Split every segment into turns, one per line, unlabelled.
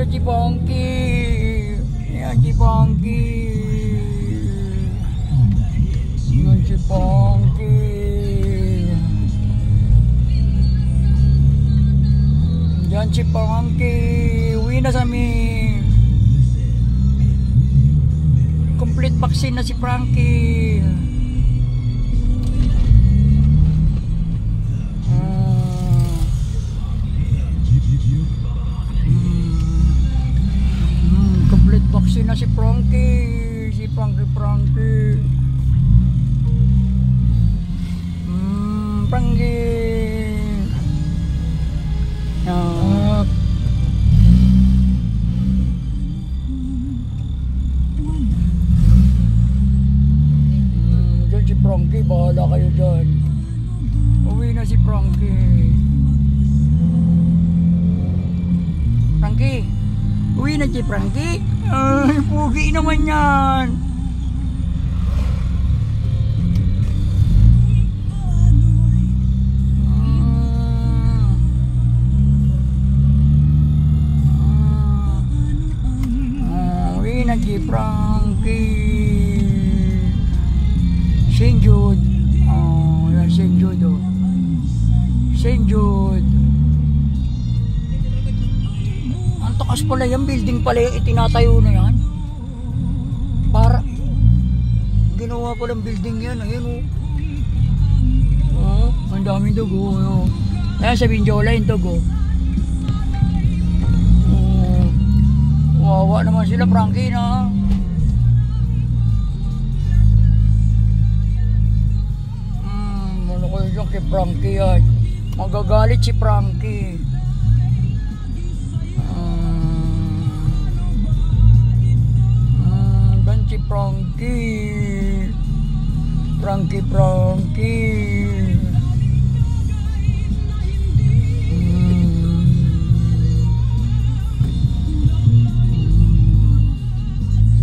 Yan si Ponky. Yan si Ponky. Yan si Ponky. Yan si Ponky. Uwi na sa amin. Complete vaccine na si Frankie. Complete vaccine na si Frankie. Si Frankie. Frankie. Dyan si Frankie, bahala kayo dyan. Uwi na si Frankie. Frankie, uwi na si Frankie. Ay, pugi naman yan. Uwi na si Frankie. St. Jude. Oh, yan St. Jude, oh. St. Jude. Ang takas pala yan, building pala yung itinatayo na yan. Para ginawa palang building yan, ayun, oh. Oh, ang daming dugo, oh. Ayan sa Binjola yung dugo. Oh, wawa naman sila, Frankie, na. Ano kayo dyan kay Frankie yan? Magagalit si Frankie. Dan si Frankie. Frankie.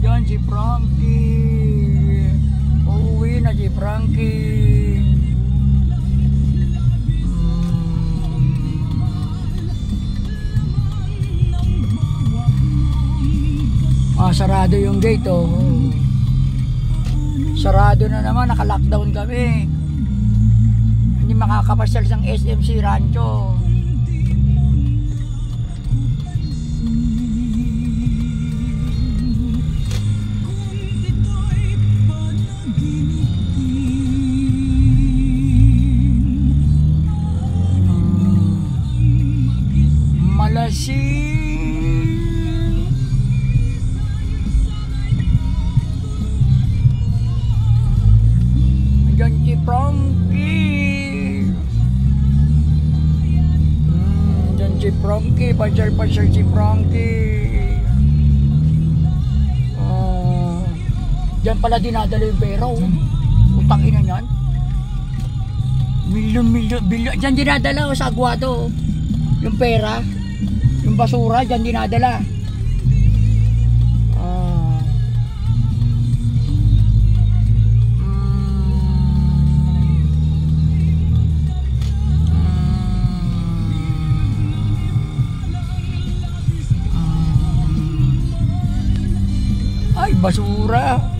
Dan si Frankie. Uuwi na si Frankie. Sarado yung gate, oh. Sarado na naman, naka-lockdown kami. Hindi makakapasyal sang SMC Rancho. Malasig. Frankie. Diyan si Frankie, pasyal si Frankie. Diyan pala dinadala yung pera, oh. Utangin na yan. Milyon. Diyan dinadala, oh, sa Aguado, oh. Yung pera, yung basura, diyan dinadala. Ay, basura.